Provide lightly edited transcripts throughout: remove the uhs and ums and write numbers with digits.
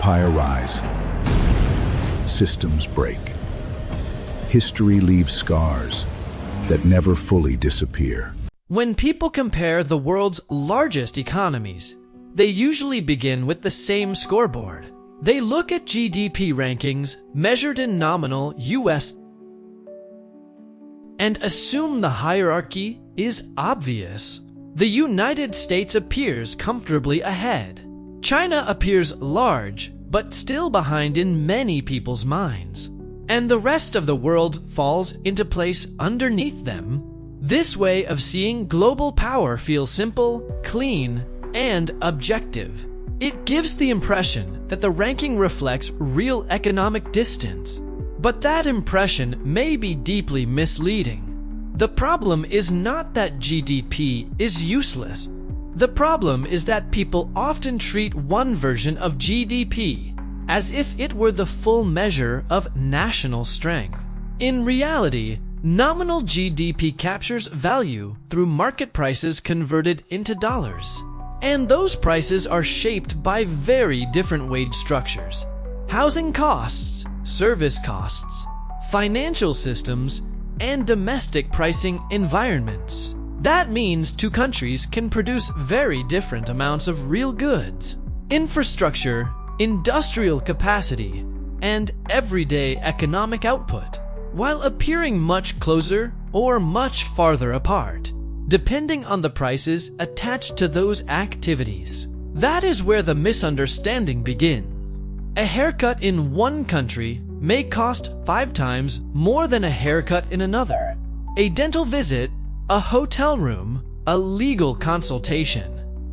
empire rise. Systems break. History leaves scars that never fully disappear. When people compare the world's largest economies, they usually begin with the same scoreboard. They look at GDP rankings measured in nominal US and assume the hierarchy is obvious. The United States appears comfortably ahead. China appears large, but still behind in many people's minds. And the rest of the world falls into place underneath them. This way of seeing global power feels simple, clean, and objective. It gives the impression that the ranking reflects real economic distance. But that impression may be deeply misleading. The problem is not that GDP is useless. The problem is that people often treat one version of GDP as if it were the full measure of national strength. In reality, nominal GDP captures value through market prices converted into dollars. And those prices are shaped by very different wage structures, housing costs, service costs, financial systems, and domestic pricing environments. That means two countries can produce very different amounts of real goods, infrastructure, industrial capacity, and everyday economic output, while appearing much closer or much farther apart, depending on the prices attached to those activities. That is where the misunderstanding begins. A haircut in one country may cost 5 times more than a haircut in another. A dental visit, a hotel room, a legal consultation,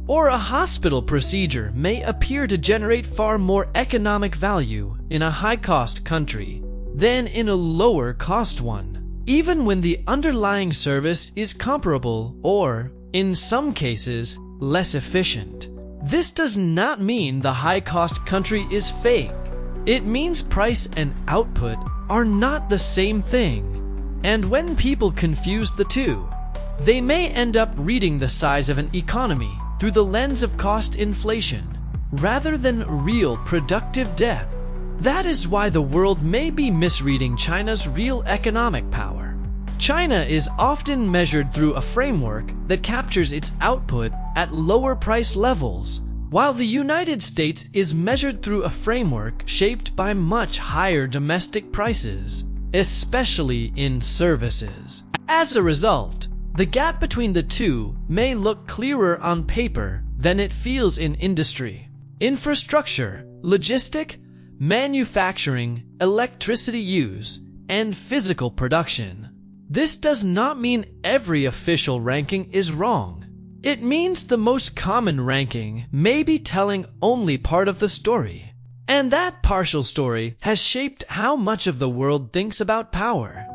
or a hospital procedure may appear to generate far more economic value in a high-cost country than in a lower-cost one, even when the underlying service is comparable or, in some cases, less efficient. This does not mean the high-cost country is fake. It means price and output are not the same thing. And when people confuse the two, they may end up reading the size of an economy through the lens of cost inflation rather than real productive depth. That is why the world may be misreading China's real economic power. China is often measured through a framework that captures its output at lower price levels, while the United States is measured through a framework shaped by much higher domestic prices, especially in services. As a result, the gap between the two may look clearer on paper than it feels in industry. Infrastructure, logistic, manufacturing, electricity use, and physical production. This does not mean every official ranking is wrong. It means the most common ranking may be telling only part of the story. And that partial story has shaped how much of the world thinks about power.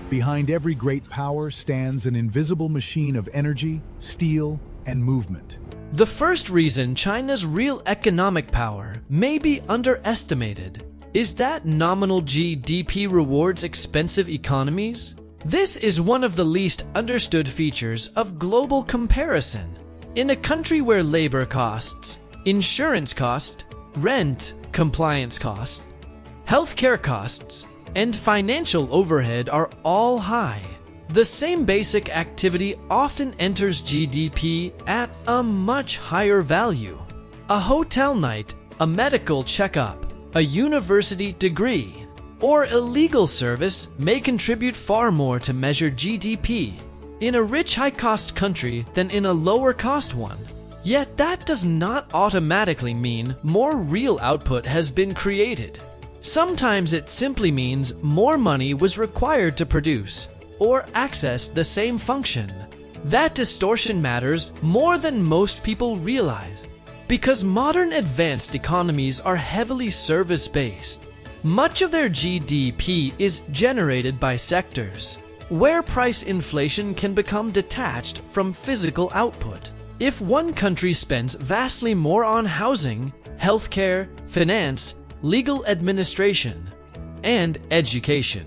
Behind every great power stands an invisible machine of energy, steel, and movement. The first reason China's real economic power may be underestimated is that nominal GDP rewards expensive economies. This is one of the least understood features of global comparison. In a country where labor costs, insurance costs, rent, compliance costs, healthcare costs, and financial overhead are all high, the same basic activity often enters GDP at a much higher value. A hotel night, a medical checkup, a university degree, or a legal service may contribute far more to measure GDP in a rich high-cost country than in a lower-cost one. Yet that does not automatically mean more real output has been created. Sometimes it simply means more money was required to produce or access the same function. That distortion matters more than most people realize. Because modern advanced economies are heavily service-based, much of their GDP is generated by sectors where price inflation can become detached from physical output. If one country spends vastly more on housing, healthcare, finance, legal administration, and education,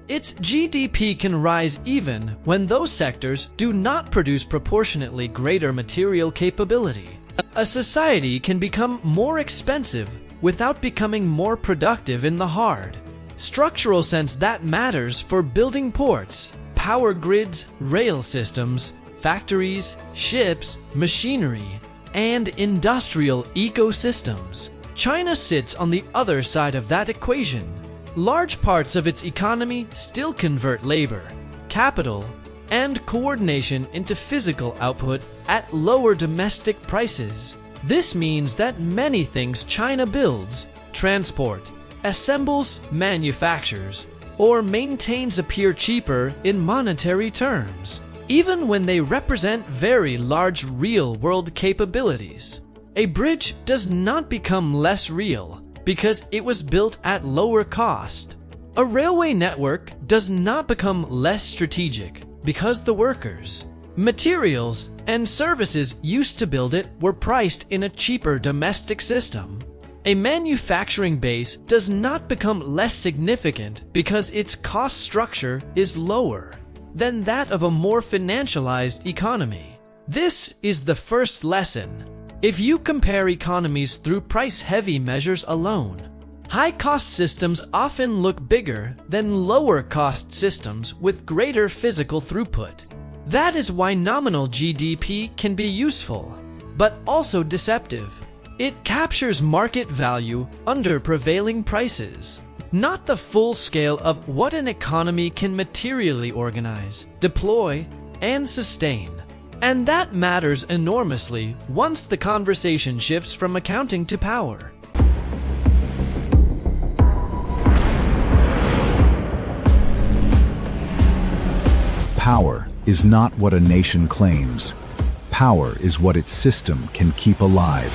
Its GDP can rise even when those sectors do not produce proportionately greater material capability. A society can become more expensive without becoming more productive in the hard, structural sense that matters for building ports, power grids, rail systems, factories, ships, machinery, and industrial ecosystems. China sits on the other side of that equation. Large parts of its economy still convert labor, capital, and coordination into physical output at lower domestic prices. This means that many things China builds, transport, assembles, manufactures, or maintains appear cheaper in monetary terms, even when they represent very large real-world capabilities. A bridge does not become less real because it was built at lower cost. A railway network does not become less strategic because the workers, materials, and services used to build it were priced in a cheaper domestic system. A manufacturing base does not become less significant because its cost structure is lower than that of a more financialized economy. This is the first lesson. If you compare economies through price-heavy measures alone, high-cost systems often look bigger than lower-cost systems with greater physical throughput. That is why nominal GDP can be useful, but also deceptive. It captures market value under prevailing prices, not the full scale of what an economy can materially organize, deploy, and sustain. And that matters enormously once the conversation shifts from accounting to power. Power is not what a nation claims. Power is what its system can keep alive.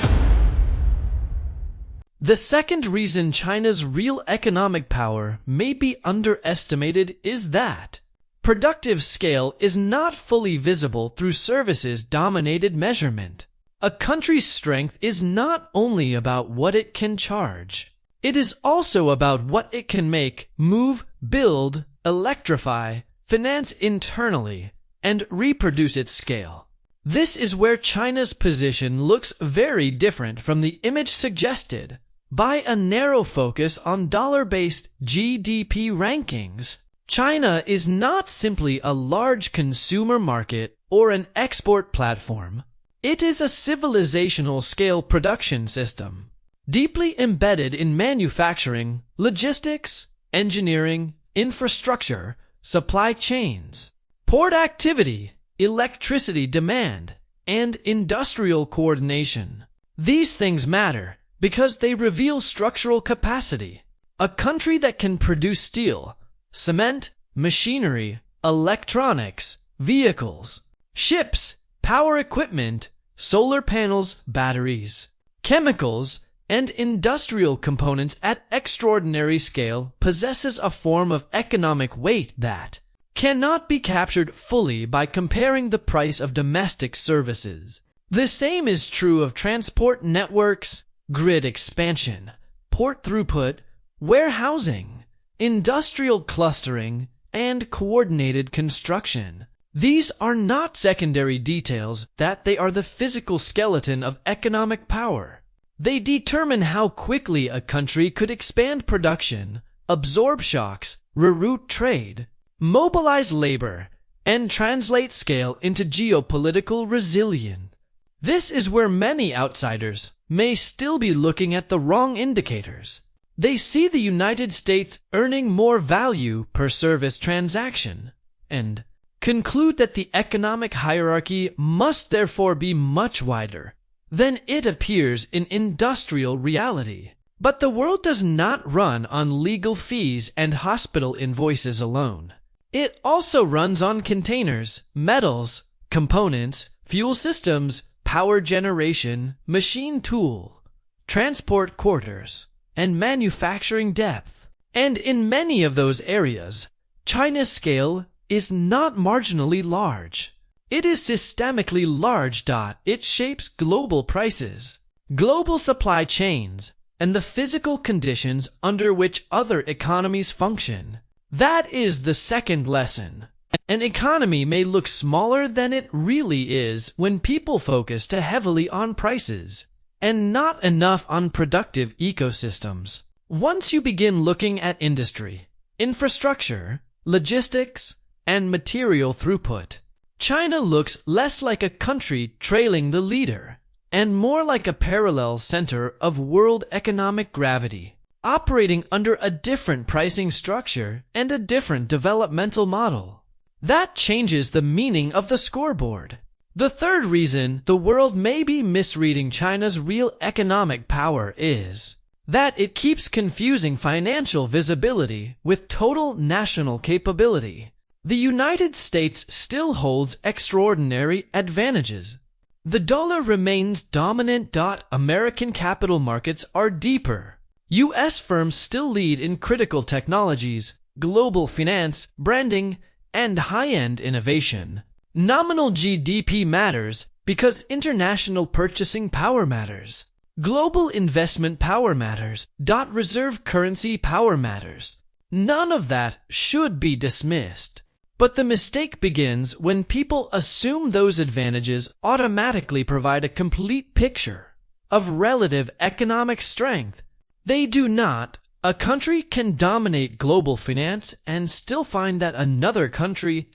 The second reason China's real economic power may be underestimated is that productive scale is not fully visible through services-dominated measurement. A country's strength is not only about what it can charge. It is also about what it can make, move, build, electrify, finance internally, and reproduce its scale. This is where China's position looks very different from the image suggested by a narrow focus on dollar-based GDP rankings. China is not simply a large consumer market or an export platform. It is a civilizational scale production system, deeply embedded in manufacturing, logistics, engineering, infrastructure, supply chains, port activity, electricity demand, and industrial coordination. These things matter because they reveal structural capacity. A country that can produce steel, cement, machinery, electronics, vehicles, ships, power equipment, solar panels, batteries, chemicals, and industrial components at extraordinary scale possesses a form of economic weight that cannot be captured fully by comparing the price of domestic services. The same is true of transport networks, grid expansion, port throughput, warehousing, industrial clustering, and coordinated construction. These are not secondary details, that they are the physical skeleton of economic power. They determine how quickly a country could expand production, absorb shocks, reroute trade, mobilize labor, and translate scale into geopolitical resilience. This is where many outsiders may still be looking at the wrong indicators. They see the United States earning more value per service transaction and conclude that the economic hierarchy must therefore be much wider than it appears in industrial reality. But the world does not run on legal fees and hospital invoices alone. It also runs on containers, metals, components, fuel systems, power generation, machine tool, transport quarters, and manufacturing depth. And in many of those areas, China's scale is not marginally large. It is systemically large. It shapes global prices, global supply chains, and the physical conditions under which other economies function. That is the second lesson. An economy may look smaller than it really is when people focus too heavily on prices and not enough on productive ecosystems. Once you begin looking at industry, infrastructure, logistics, and material throughput, China looks less like a country trailing the leader and more like a parallel center of world economic gravity, operating under a different pricing structure and a different developmental model. That changes the meaning of the scoreboard. The third reason the world may be misreading China's real economic power is that it keeps confusing financial visibility with total national capability. The United States still holds extraordinary advantages. The dollar remains dominant. American capital markets are deeper. U.S. firms still lead in critical technologies, global finance, branding, and high-end innovation. Nominal GDP matters because international purchasing power matters. Global investment power matters. Reserve currency power matters. None of that should be dismissed. But the mistake begins when people assume those advantages automatically provide a complete picture of relative economic strength. They do not. A country can dominate global finance and still find that another country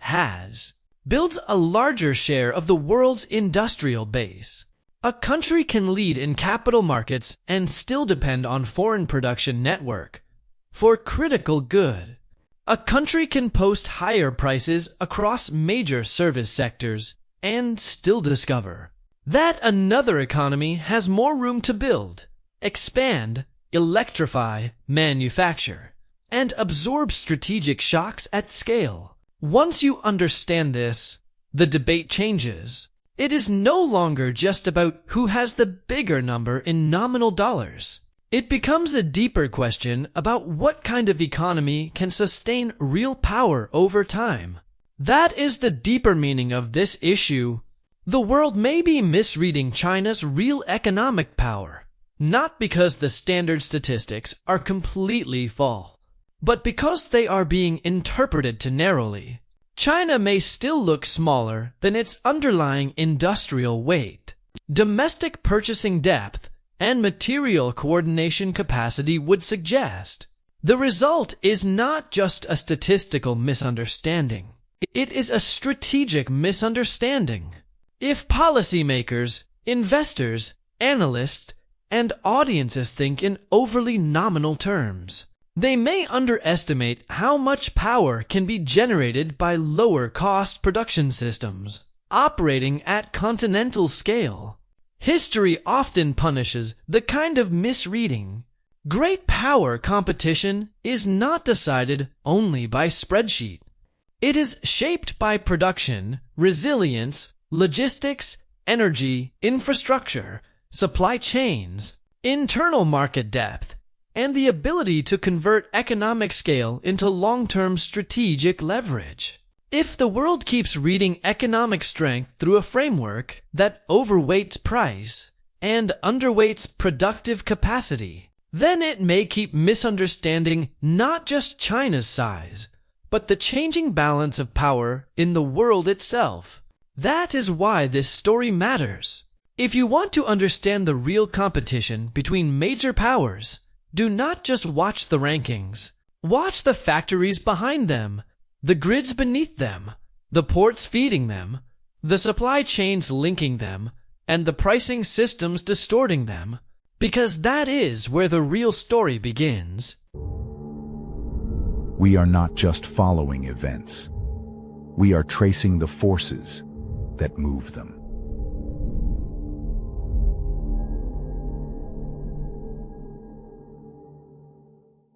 builds a larger share of the world's industrial base. A country can lead in capital markets and still depend on foreign production network for critical good. A country can post higher prices across major service sectors and still discover that another economy has more room to build, expand, electrify, manufacture, and absorb strategic shocks at scale. Once you understand this, the debate changes. It is no longer just about who has the bigger number in nominal dollars. It becomes a deeper question about what kind of economy can sustain real power over time. That is the deeper meaning of this issue. The world may be misreading China's real economic power, not because the standard statistics are completely false, but because they are being interpreted too narrowly. China may still look smaller than its underlying industrial weight, domestic purchasing depth, and material coordination capacity would suggest. The result is not just a statistical misunderstanding. It is a strategic misunderstanding. If policymakers, investors, analysts, and audiences think in overly nominal terms, they may underestimate how much power can be generated by lower-cost production systems operating at continental scale. History often punishes the kind of misreading. Great power competition is not decided only by spreadsheet. It is shaped by production, resilience, logistics, energy, infrastructure, supply chains, internal market depth, and the ability to convert economic scale into long-term strategic leverage. If the world keeps reading economic strength through a framework that overweights price and underweights productive capacity, then it may keep misunderstanding not just China's size, but the changing balance of power in the world itself. That is why this story matters. If you want to understand the real competition between major powers, do not just watch the rankings. Watch the factories behind them, the grids beneath them, the ports feeding them, the supply chains linking them, and the pricing systems distorting them, because that is where the real story begins. We are not just following events. We are tracing the forces that move them.